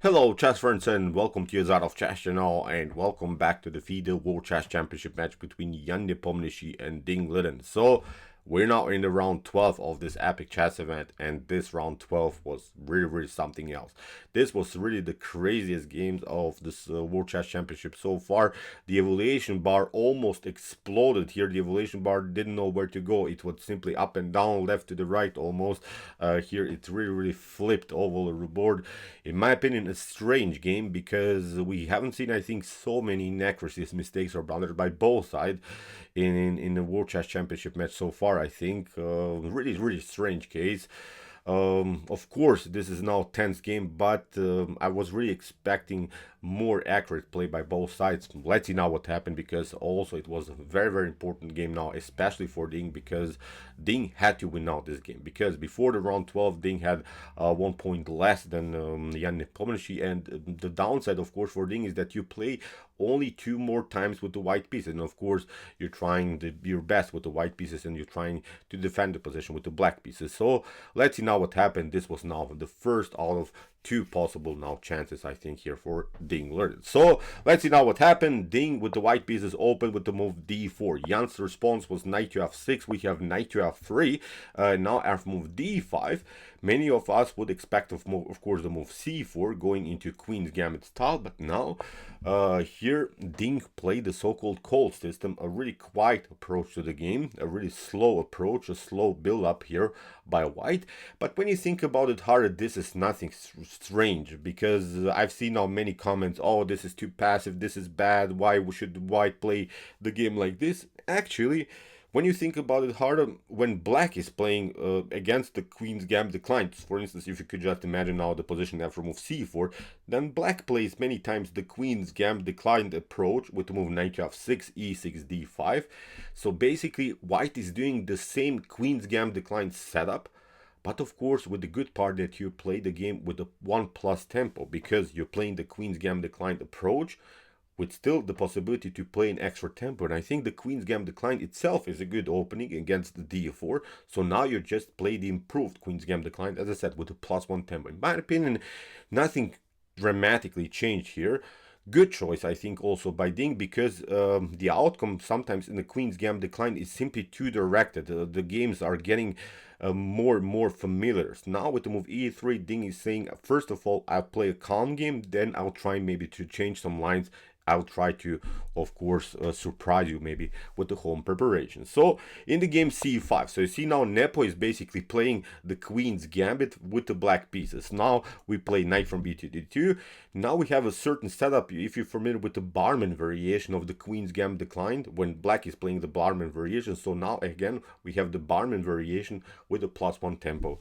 Hello chess friends and welcome to Jozarov chess channel and welcome back to the FIDE World Championship match between Nepomniachtchi and Liren. So we're now in the round 12 of this epic chess event, and this round 12 was really something else. This was really the craziest games of this World Chess Championship so far. The evaluation bar almost exploded here. The evaluation bar didn't know where to go. It was simply up and down, left to the right almost. Here it really flipped over the board. In my opinion, a strange game because we haven't seen, I think, so many inaccuracies, mistakes or blunders by both sides in the World Chess Championship match so far. I think really strange case. Of course, this is now 10th game, but I was really expecting more accurate play by both sides. Let's see now what happened, because also it was a very important game now, especially for Ding, because Ding had to win now this game, because before the round 12 Ding had 1 point less than Nepomniachtchi, and the downside of course for Ding is that you play only 2 more times with the white pieces, and of course you're trying your best with the white pieces and you're trying to defend the position with the black pieces. So let's see now what happened. This was now the first out of 2 possible now chances, I think, here for Ding Liren. So let's see now what happened. Ding with the white pieces open with the move d4. Jan's response was knight to f6. We have knight to f3. Now after move d5, many of us would expect of course the move c4 going into queen's gambit style, but now here Ding played the so-called cold system, a really quiet approach to the game, a really slow approach, a slow build up here by white. But when you think about it harder, this is nothing strange, because I've seen now many comments, oh, this is too passive, this is bad, why should white play the game like this? Actually, when you think about it harder, when black is playing against the queen's gambit decline, for instance, if you could just imagine now the position after move c4, then black plays many times the queen's gambit declined approach with the move knight to f6, e6, d5. So basically white is doing the same queen's gambit decline setup, but of course with the good part that you play the game with a 1+ tempo, because you're playing the queen's gambit declined approach with still the possibility to play an extra tempo. And I think the queen's gambit decline itself is a good opening against the d4. So now you just play the improved queen's gambit decline, as I said, with a +1 tempo. In my opinion, nothing dramatically changed here. Good choice, I think, also by Ding, because the outcome sometimes in the queen's gambit decline is simply too directed. The games are getting more and more familiar. So now with the move e3, Ding is saying, first of all, I'll play a calm game, then I'll try maybe to change some lines. I'll try to, of course, surprise you maybe with the home preparation. So in the game c5, so you see now Nepo is basically playing the queen's gambit with the black pieces. Now we play knight from b to d2. Now we have a certain setup, if you're familiar with the barman variation of the queen's gambit declined, when black is playing the barman variation. So now again we have the barman variation with a +1 tempo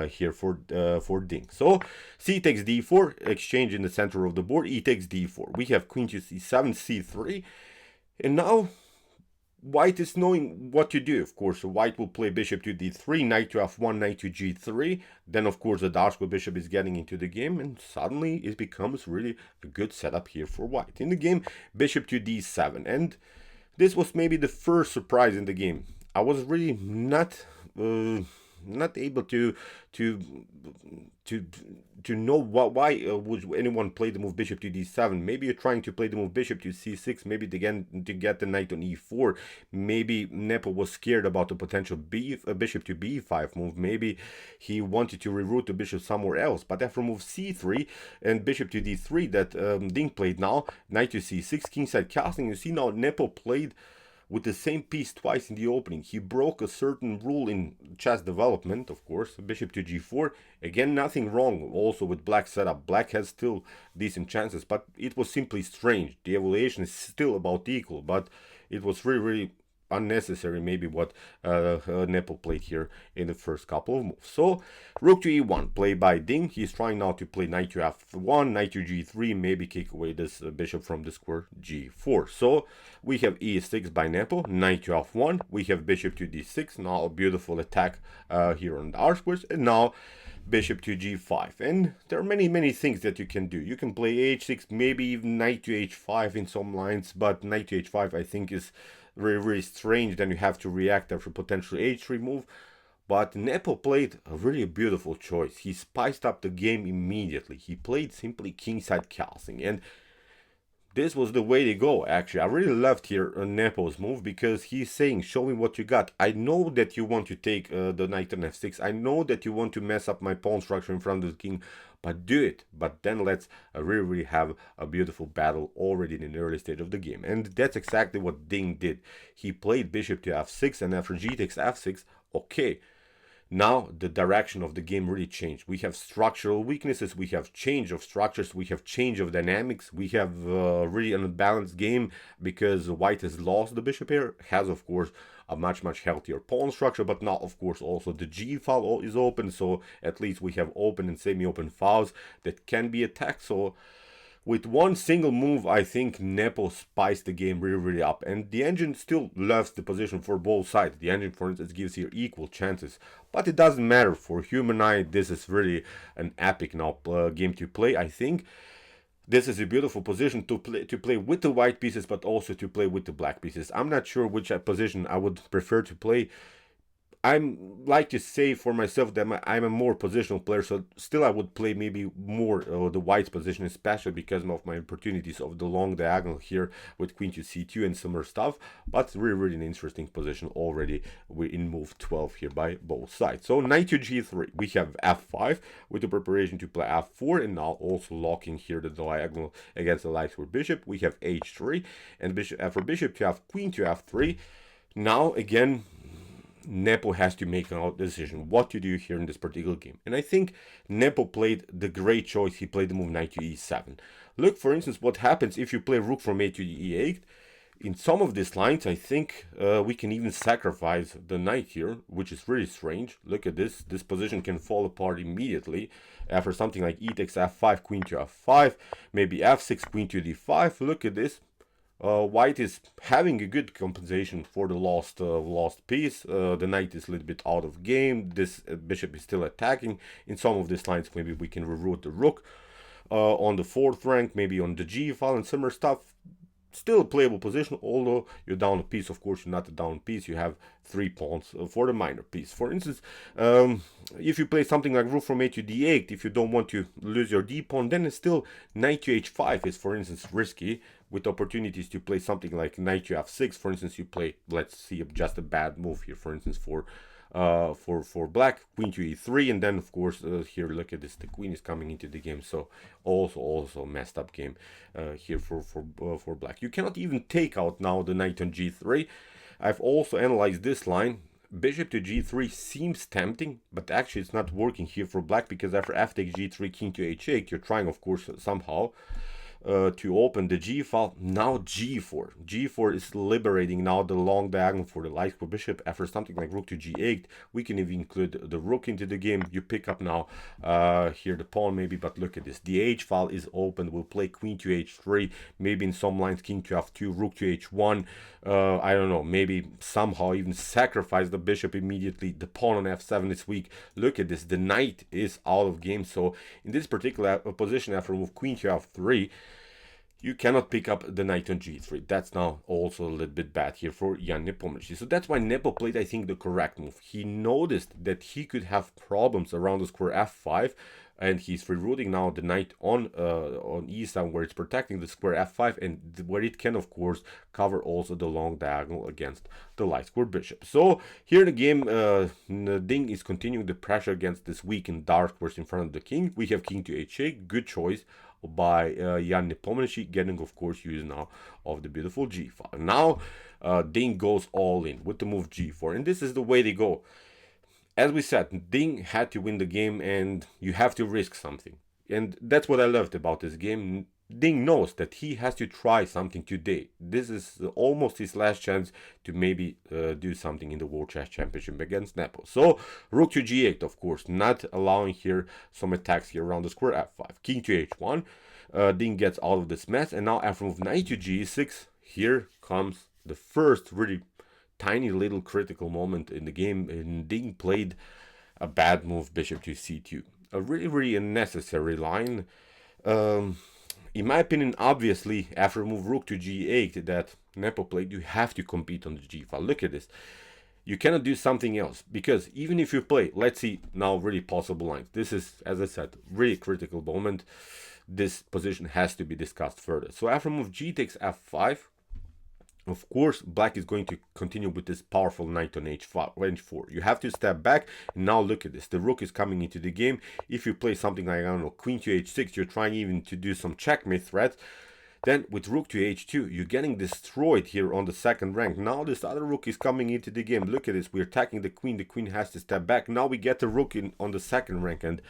here for Ding. So c takes d4, exchange in the center of the board, e takes d4. We have queen to c7, c3, and now white is knowing what to do. Of course, white will play bishop to d3, knight to f1, knight to g3. Then of course the dark square bishop is getting into the game, and suddenly it becomes really a good setup here for white. In the game, bishop to d7, and this was maybe the first surprise in the game. I was really not able to know why would anyone play the move bishop to d7. Maybe you're trying to play the move bishop to c6, maybe again to get the knight on e4. Maybe Nepo was scared about the potential bishop to b5 move. Maybe he wanted to reroute the bishop somewhere else. But after move c3 and bishop to d3 that Ding played now, knight to c6, kingside castling, you see now Nepo played with the same piece twice in the opening. He broke a certain rule in chess development, of course, bishop to g4. Again, nothing wrong also with black setup. Black has still decent chances, but it was simply strange. The evaluation is still about equal, but it was really unnecessary maybe what Nepo played here in the first couple of moves. So rook to e1 played by Ding. He's trying now to play knight to f1, knight to g3, maybe kick away this bishop from the square g4. So we have e6 by Nepo, knight to f1. We have bishop to d6. Now a beautiful attack here on the r squares, and now bishop to g5. And there are many things that you can do. You can play h6, maybe even knight to h5 in some lines, but knight to h5 I think is really strange. Then you have to react after potential h3 move. But Nepo played a really beautiful choice. He spiced up the game immediately. He played simply kingside castling, and this was the way to go. Actually, I really loved here Nepo's move, because he's saying, show me what you got. I know that you want to take the knight on f6. I know that you want to mess up my pawn structure in front of the king, but do it. But then let's really have a beautiful battle already in an early stage of the game. And that's exactly what Ding did. He played bishop to f6, and after g takes f6, okay, now the direction of the game really changed. We have structural weaknesses, we have change of structures, we have change of dynamics, we have really an unbalanced game, because white has lost the bishop here, has of course a much healthier pawn structure, but now of course also the g file is open, so at least we have open and semi-open files that can be attacked. So with one single move, I think Nepo spiced the game really up, and the engine still loves the position for both sides. The engine, for instance, gives here equal chances, but it doesn't matter. For human eye, this is really an epic now game to play. I think this is a beautiful position to play with the white pieces, but also to play with the black pieces. I'm not sure which position I would prefer to play. I'm like to say for myself that I'm a more positional player, so still I would play maybe more the white's position, especially because of my opportunities of the long diagonal here with queen to c2 and similar stuff. But really an interesting position already. We're in move 12 here by both sides. So knight to g3, we have f5 with the preparation to play f4, and now also locking here the diagonal against the light square bishop. We have h3, and bishop after bishop to have queen to f3. Now again, Nepo has to make a decision what to do here in this particular game. And I think Nepo played the great choice. He played the move knight to e7. Look, for instance, what happens if you play rook from a to e8. In some of these lines, I think we can even sacrifice the knight here, which is really strange. Look at this. This position can fall apart immediately after something like e takes f5, queen to f5, maybe f6, queen to d5. Look at this. White is having a good compensation for the lost piece. The knight is a little bit out of game. This bishop is still attacking. In some of these lines, maybe we can reroute the rook on the fourth rank, maybe on the g file and similar stuff. Still a playable position, although you're down a piece. Of course, you're not a down piece. You have 3 pawns for the minor piece. For instance, if you play something like rook from a to d8, if you don't want to lose your d pawn, then it's still knight to h5 is, for instance, risky, with opportunities to play something like knight to f6. For instance, you play, let's see, just a bad move here. For instance, for black, queen to e3, and then of course here, look at this, the queen is coming into the game, so also messed up game here for black. You cannot even take out now the knight on g3. I've also analyzed this line. Bishop to g3 seems tempting, but actually it's not working here for black, because after f takes g3, king to h8, you're trying of course somehow to open the g file. Now g4 is liberating now the long diagonal for the light square bishop. After something like rook to g8, we can even include the rook into the game. You pick up now here the pawn maybe, but look at this, the h file is open. We'll play queen to h3, maybe in some lines king to f2, rook to h1. I don't know, maybe somehow even sacrifice the bishop immediately. The pawn on f7 is weak. Look at this, the knight is out of game. So in this particular position, after move queen to f3, you cannot pick up the knight on g3. That's now also a little bit bad here for Jan Nepomniachtchi. So that's why Nepo played, I think, the correct move. He noticed that he could have problems around the square f5, and he's rerouting now the knight on e7, where it's protecting the square f5, and where it can of course cover also the long diagonal against the light square bishop. So here in the game, Ding is continuing the pressure against this weak and dark squares in front of the king. We have king to h8, good choice by Jan Nepomniachtchi, getting of course use now of the beautiful g file. Now Ding goes all in with the move g4, and this is the way they go. As we said, Ding had to win the game, and you have to risk something. And that's what I loved about this game. Ding knows that he has to try something today. This is almost his last chance to maybe do something in the World Chess Championship against Nepo. So rook to g8, of course, not allowing here some attacks here around the square f5. King to h1. Ding gets out of this mess, and now after move knight to g6, here comes the first really tiny little critical moment in the game, and Ding played a bad move, bishop to c2. A really unnecessary line. In my opinion, obviously, after move rook to g8 that Nepo played, you have to compete on the g file. Look at this. you cannot do something else, because even if you play, let's see now really possible lines. This is, as I said, really critical moment. This position has to be discussed further. So after move g takes f5, of course black is going to continue with this powerful knight on h4. You have to step back, and now look at this, the rook is coming into the game. If you play something like, I don't know, queen to h6, you're trying even to do some checkmate threats. Then with rook to h2, you're getting destroyed here on the second rank. Now this other rook is coming into the game. Look at this, we're attacking the queen has to step back. Now we get the rook in on the second rank, and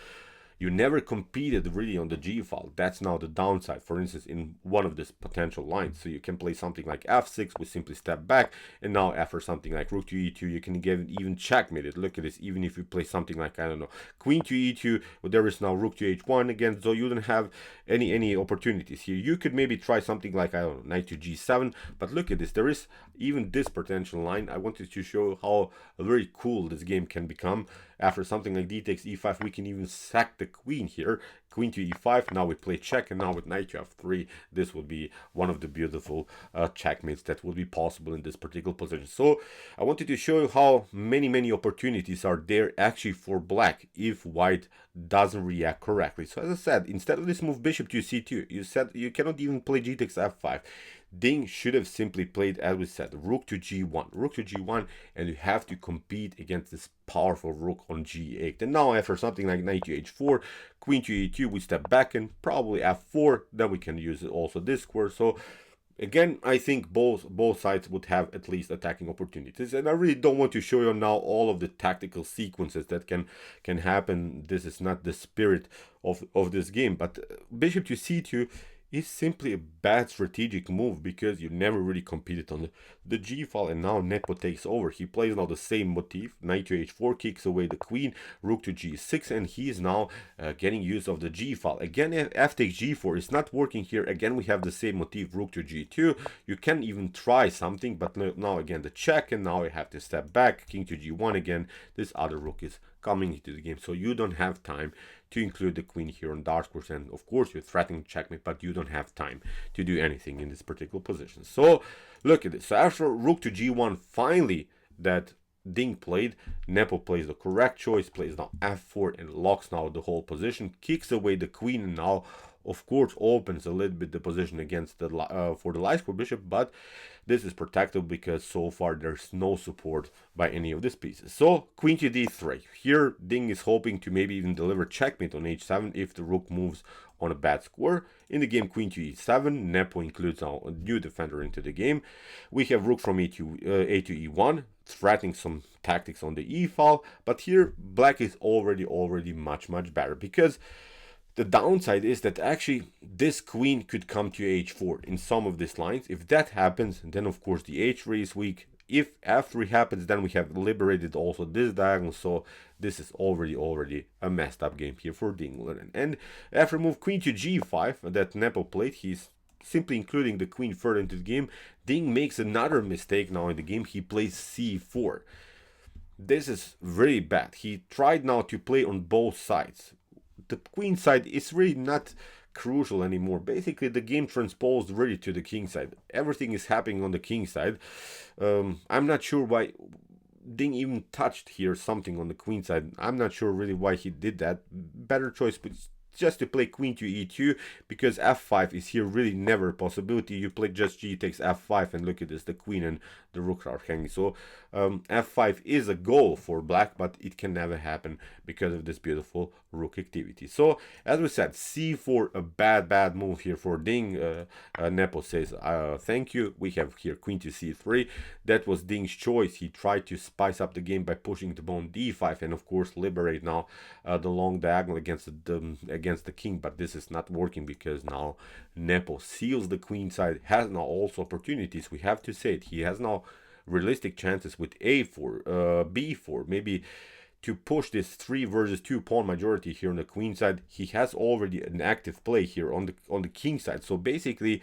you never competed really on the g file. That's now the downside, for instance, in one of these potential lines. So you can play something like f6, we simply step back, and now after something like rook to e2, you can get even checkmated. Look at this, even if you play something like, I don't know, queen to e2, well, there is now rook to h1 again, so you don't have any opportunities here. You could maybe try something like, I don't know, knight to g7, but look at this, there is even this potential line. I wanted to show how very cool this game can become. After something like d takes e5, we can even sack the queen here, queen to e5. Now we play check, and now with knight to f3, this would be one of the beautiful checkmates that would be possible in this particular position. So I wanted to show you how many opportunities are there actually for black if white doesn't react correctly. So as I said, instead of this move bishop to c2, you said you cannot even play g takes f5. Ding should have simply played, as we said, rook to g1, and you have to compete against this powerful rook on g8. And now after something like knight to h4, queen to e2, we step back, and probably f4, then we can use also this square. So again, I think both sides would have at least attacking opportunities, and I really don't want to show you now all of the tactical sequences that can happen. This is not the spirit of this game, but bishop to c2 is simply a bad strategic move, because you never really competed on the g file, and now Nepo takes over. He plays now the same motif, knight to h4, kicks away the queen, rook to g6, and he is now getting use of the g file. Again, f takes g4 is not working here. Again, we have the same motif, rook to g2. You can even try something, but now again the check, and now you have to step back, king to g1 again. This other rook is coming into the game, so you don't have time to include the queen here on dark squares, and of course you're threatening checkmate, but you don't have time to do anything in this particular position. So look at this. So after rook to g1, finally that Ding played, Nepo plays the correct choice, plays now f4 and locks now the whole position, kicks away the queen, and now of course opens a little bit the position against the for the light square bishop, but this is protected because so far there's no support by any of these pieces. So queen to d3. Here Ding is hoping to maybe even deliver checkmate on h7 if the rook moves on a bad square. In the game, queen to e7, Nepo includes now a new defender into the game. We have rook from a to e1, threatening some tactics on the e file, but here black is already much better, because the downside is that actually this queen could come to h4 in some of these lines. If that happens, then of course the h3 is weak. If f3 happens, then we have liberated also this diagonal. So this is already a messed up game here for Ding. And after move queen to g5 that Nepo played, he's simply including the queen further into the game. Ding makes another mistake now in the game. He plays c4. This is very bad. He tried now to play on both sides. The queen side is really not crucial anymore. Basically, the game transposed really to the king side. Everything is happening on the king side. I'm not sure why Ding even touched here something on the queen side. I'm not sure really why he did that. Better choice, but just to play queen to e2, because f5 is here really never a possibility. You play just g takes f5, and look at this, the queen and the rook are hanging. So f5 is a goal for black, but it can never happen because of this beautiful rook activity. So as we said, c4, a bad move here for Ding. Nepo says thank you. We have here queen to c3. That was Ding's choice. He tried to spice up the game by pushing the pawn d5, and of course liberate now the long diagonal against the king, but this is not working because now Nepo seals the queen side, has now also opportunities. We have to say it, he has now realistic chances with a4, b4, maybe to push this 3 versus 2 pawn majority here on the queen side. He has already an active play here on the king side. So basically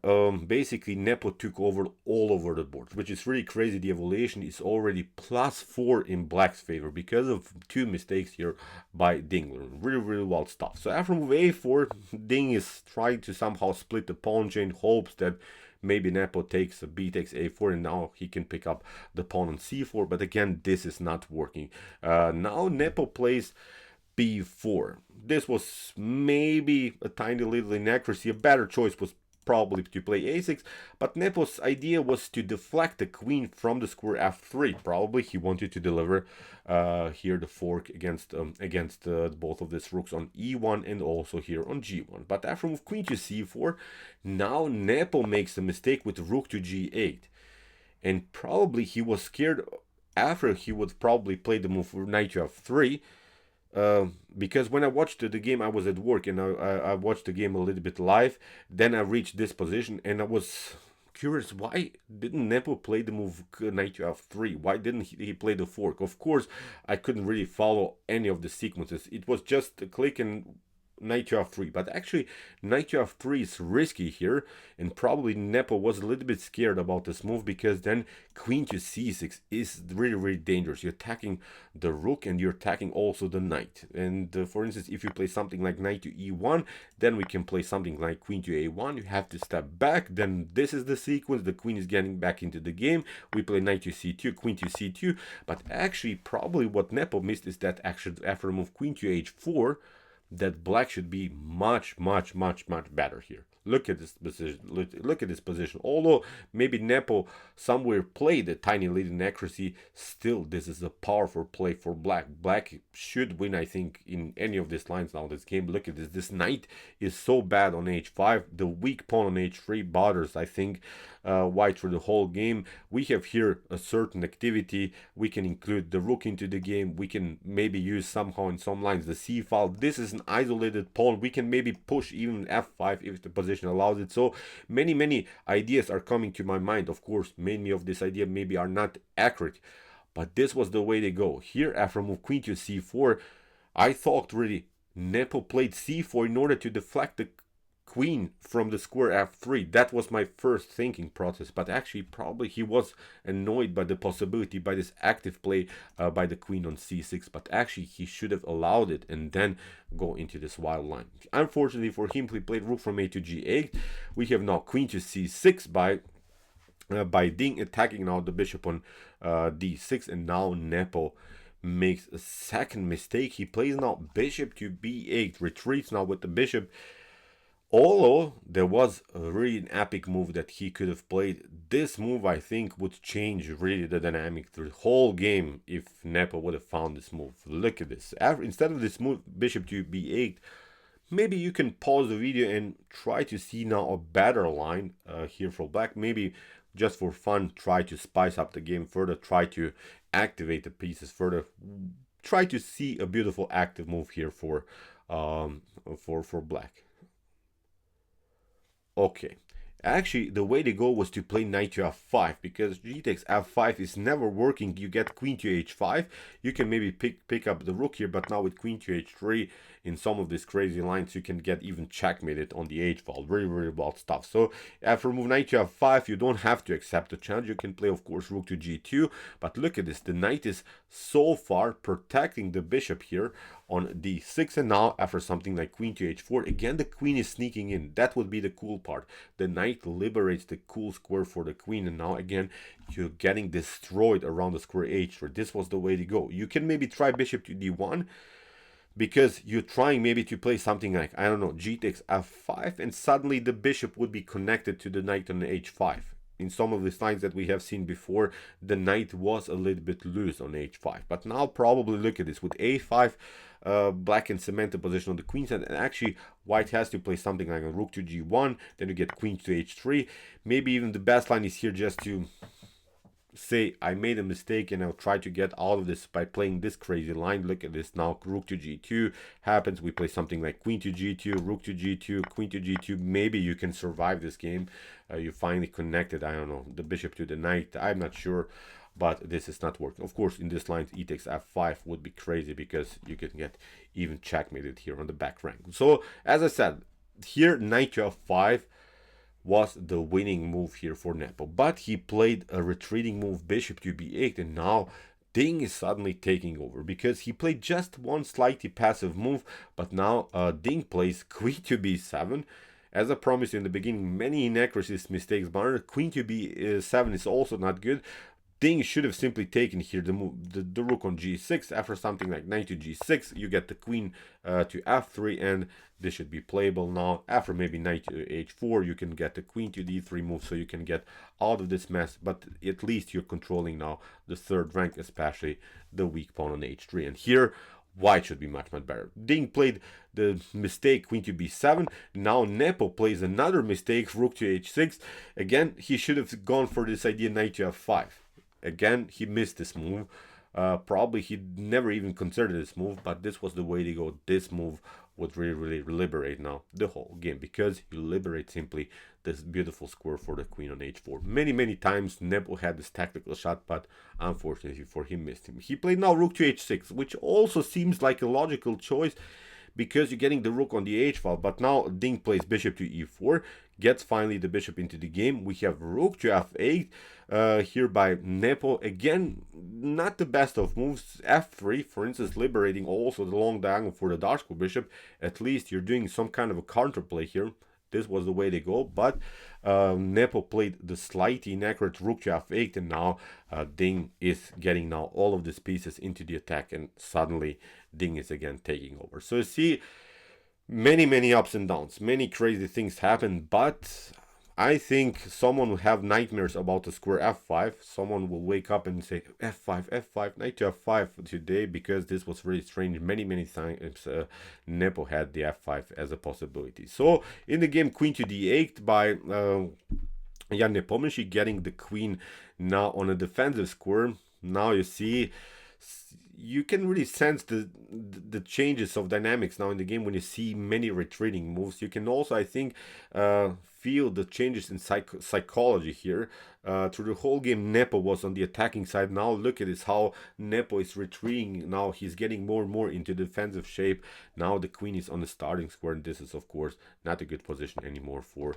Nepo took over all over the board, which is really crazy. The evaluation is already +4 in black's favor because of 2 mistakes here by Ding. Really wild stuff. So after move a4, Ding is trying to somehow split the pawn chain, hopes that maybe Nepo takes a b takes a4, and now he can pick up the pawn on c4, but again, this is not working. Now Nepo plays b4. This was maybe a tiny little inaccuracy. A better choice was probably to play a6, but Nepo's idea was to deflect the queen from the square f3. Probably he wanted to deliver here the fork against both of these rooks on e1 and also here on g1. But after move queen to c4, now Nepo makes a mistake with rook to g8, and probably he was scared after he would probably play the move for knight to f3. Because when I watched the game, I was at work, and I watched the game a little bit live. Then I reached this position, and I was curious, why didn't Nepo play the move knight to f3? Why didn't he play the fork? Of course, I couldn't really follow any of the sequences. It was just a click and knight to f3, but actually knight to f3 is risky here, and probably Nepo was a little bit scared about this move, because then queen to c6 is really dangerous. You're attacking the rook and you're attacking also the knight. And for instance, if you play something like knight to e1, then we can play something like queen to a1. You have to step back, then this is the sequence. The queen is getting back into the game. We play knight to c2, queen to c2, but actually probably what Nepo missed is that actually after move queen to h4, that black should be much better here. Look at this position. Look at this position. Although maybe Nepo somewhere played a tiny little inaccuracy, still this is a powerful play for black. Black should win, I think, in any of these lines now. This game. Look at this. This knight is so bad on h5. The weak pawn on h3 bothers, I think, white for the whole game. We have here a certain activity. We can include the rook into the game. We can maybe use somehow in some lines the c file. This is an isolated pawn. We can maybe push even f5 if the position allows it. So many ideas are coming to my mind. Of course, many of this idea maybe are not accurate, but this was the way to go. Here after move queen to c4, I thought really Nepo played c4 in order to deflect the queen from the square f3. That was my first thinking process, but actually probably he was annoyed by the possibility, by this active play by the queen on c6, but actually he should have allowed it and then go into this wild line. Unfortunately for him, he played rook from a to g8. We have now queen to c6 by Ding attacking now the bishop on d6, and now Nepo makes a second mistake. He plays now bishop to b8, retreats now with the bishop. Although there was a really an epic move that he could have played, this move I think would change really the dynamic through the whole game if Nepo would have found this move. Look at this. Instead of this move bishop to b8, maybe you can pause the video and try to see now a better line here for black. Maybe just for fun, try to spice up the game further, try to activate the pieces further, try to see a beautiful active move here for black. Okay, actually the way to go was to play knight to f5, because g takes f5 is never working. You get queen to h5, you can maybe pick up the rook here, but now with queen to h3 in some of these crazy lines you can get even checkmated on the h file. Really wild stuff. So after move knight to f5, you don't have to accept the challenge. You can play of course rook to g2, but look at this, the knight is so far protecting the bishop here on d6, and now after something like queen to h4, again the queen is sneaking in. That would be the cool part. The knight liberates the cool square for the queen, and now again you're getting destroyed around the square h3. This was the way to go. You can maybe try bishop to d1, because you're trying maybe to play something like, I don't know, g takes f5, and suddenly the bishop would be connected to the knight on h5. In some of these lines that we have seen before, the knight was a little bit loose on h5, but now probably look at this with a5, black can cement the position on the queen side, and actually white has to play something like a rook to g1, then you get queen to h3. Maybe even the best line is here just to say I made a mistake and I'll try to get out of this by playing this crazy line. Look at this now, rook to g2 happens, we play something like queen to g2, rook to g2, queen to g2. Maybe you can survive this game. You finally connected, I don't know, the bishop to the knight, I'm not sure, but this is not working. Of course in this line e takes f5 would be crazy, because you can get even checkmated here on the back rank. So as I said, here knight to f5 was the winning move here for Nepo, but he played a retreating move bishop to b8, and now Ding is suddenly taking over, because he played just one slightly passive move, but now Ding plays queen to b7, as I promised in the beginning, many inaccuracies, mistakes, but queen to b7 is also not good. Ding should have simply taken here the rook on g6. After something like knight to g6, you get the queen to f3, and this should be playable now. After maybe knight to h4, you can get the queen to d3 move, so you can get out of this mess, but at least you're controlling now the third rank, especially the weak pawn on h3. And here, white should be much better. Ding played the mistake queen to b7. Now Nepo plays another mistake, rook to h6. Again, he should have gone for this idea knight to f5. Again, he missed this move. Probably he never even considered this move, but this was the way to go. This move would really liberate now the whole game, because you liberate simply this beautiful square for the queen on h4. Many times Nepo had this tactical shot, but unfortunately for him, missed him. He played now rook to h6, which also seems like a logical choice, because you're getting the rook on the h file. But now Ding plays bishop to e4, gets finally the bishop into the game. We have rook to f8 here by Nepo. Again, not the best of moves. f3, for instance, liberating also the long diagonal for the dark square bishop. At least you're doing some kind of a counterplay here. This was the way to go, but Nepo played the slightly inaccurate rook to f8, and now Ding is getting now all of these pieces into the attack, and suddenly Ding is again taking over. So you see, many ups and downs, many crazy things happen, but I think someone will have nightmares about the square f5. Someone will wake up and say f5, knight to f5 today, because this was really strange. Many times Nepo had the f5 as a possibility. So in the game, queen to d8 by Jan Nepomniachtchi, getting the queen now on a defensive square. Now you see, you can really sense the changes of dynamics now in the game when you see many retreating moves. You can also, I think, feel the changes in psychology here. Through the whole game, Nepo was on the attacking side. Now look at this, how Nepo is retreating. Now he's getting more and more into defensive shape. Now the queen is on the starting square, and this is of course not a good position anymore for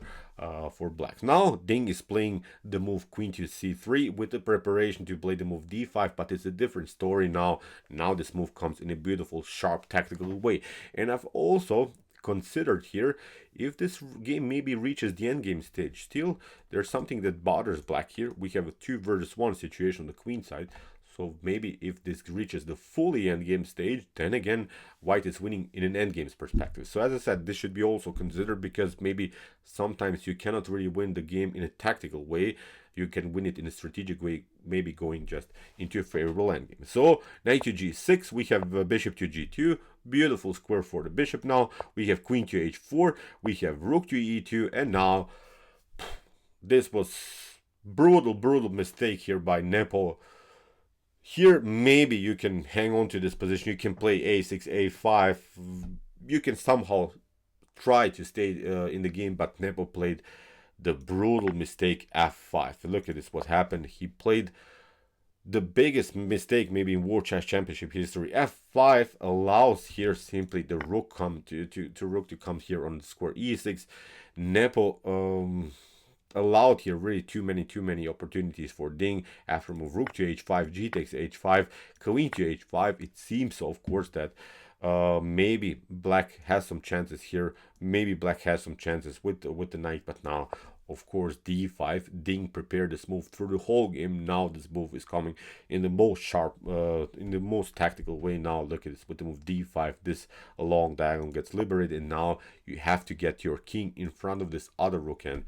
blacks. Now Ding is playing the move queen to c3 with the preparation to play the move d5, but it's a different story now. Now this move comes in a beautiful, sharp, tactical way. And I've also considered here, if this game maybe reaches the endgame stage, still there's something that bothers black here. We have a 2 versus 1 situation on the queen side. So maybe if this reaches the fully endgame stage, then again white is winning in an endgames perspective. So as I said, this should be also considered, because maybe sometimes you cannot really win the game in a tactical way. You can win it in a strategic way, maybe going just into a favorable endgame. So knight to g6, we have bishop to g2, beautiful square for the bishop. Now we have queen to h4, we have rook to e2, and now this was brutal mistake here by Nepo. Here maybe you can hang on to this position, you can play a6, a5, you can somehow try to stay in the game, but Nepo played the brutal mistake f5. Look at this, what happened. He played the biggest mistake maybe in World Chess Championship history. f5 allows here simply the rook come to rook to come here on square e6. Nepo allowed here really too many opportunities for Ding. After move rook to h5, g takes h5, queen to h5. It seems of course that maybe black has some chances here. Maybe black has some chances with the knight, but now of course d5. Ding prepared this move through the whole game. Now this move is coming in the most sharp, in the most tactical way. Now look at this, with the move d5, this long diagonal gets liberated, and now you have to get your king in front of this other rook, and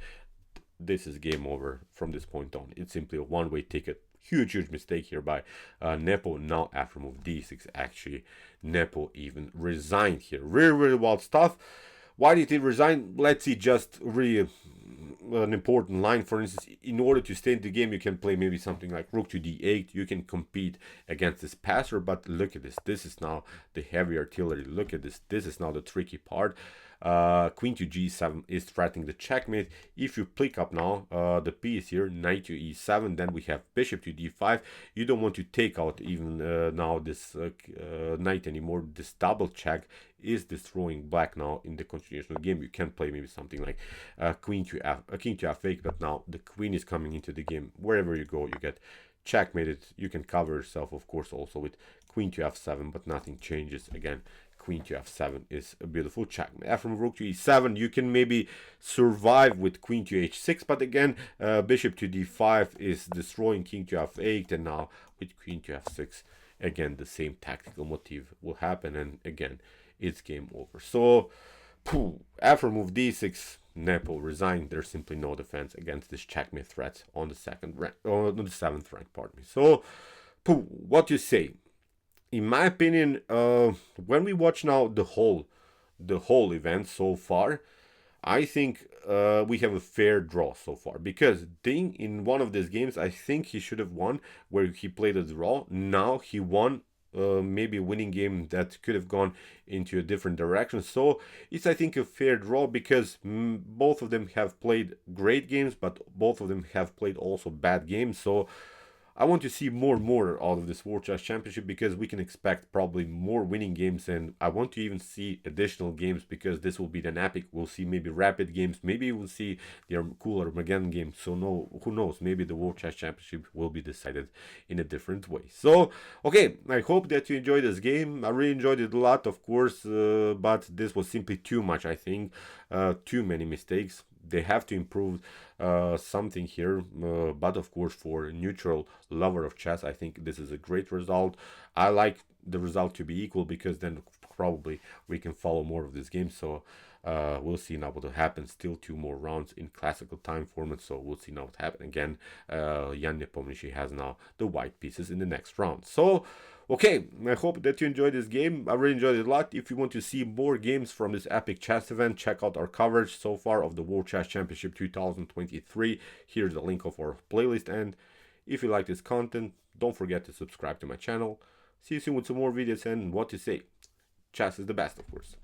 this is game over from this point on. It's simply a one-way ticket. Huge mistake here by Nepo. Now after move d6, actually Nepo even resigned here. Really wild stuff. Why did he resign? Let's see, just really an important line. For instance, in order to stay in the game, you can play maybe something like rook to d8. You can compete against this passer, but look at this. This is now the heavy artillery. Look at this. This is now the tricky part. Queen to g7 is threatening the checkmate. If you pick up now the piece here, knight to e7, then we have bishop to d5. You don't want to take out even now this knight anymore. This double check is destroying black now in the continuation of the game. You can play maybe something like king to f8, but now the queen is coming into the game. Wherever you go, you get checkmate it. You can cover yourself, of course, also with queen to f7, but nothing changes. Again, queen to f7 is a beautiful checkmate. After rook to e7, you can maybe survive with queen to h6, but again, bishop to d5 is destroying king to f8, and now with queen to f6, again, the same tactical motif will happen, and again, it's game over. So, after move d6, Nepo resigned. There's simply no defense against this checkmate threat on the seventh rank. Pardon me. So, what you say? In my opinion, when we watch now the whole event so far, I think we have a fair draw so far, because Ding in one of these games, I think he should have won, where he played a draw. Now he won maybe a winning game that could have gone into a different direction. So it's, I think, a fair draw, because both of them have played great games, but both of them have played also bad games. So I want to see more out of this World Chess Championship, because we can expect probably more winning games, and I want to even see additional games, because this will be an epic. We'll see maybe rapid games, maybe we'll see the cool Armageddon games. So who knows, maybe the World Chess Championship will be decided in a different way. So okay, I hope that you enjoyed this game. I really enjoyed it a lot, of course, but this was simply too much. I think too many mistakes. They have to improve something here, but of course, for a neutral lover of chess, I think this is a great result. I like the result to be equal, because then probably we can follow more of this game. So we'll see now what will happen. Still 2 more rounds in classical time format, so we'll see now what happens. Again, Jan Nepomniachtchi has now the white pieces in the next round. So okay, I hope that you enjoyed this game. I really enjoyed it a lot. If you want to see more games from this epic chess event, check out our coverage so far of the World Chess Championship 2023. Here's the link of our playlist, and if you like this content, don't forget to subscribe to my channel. See you soon with some more videos, and what to say, chess is the best, of course.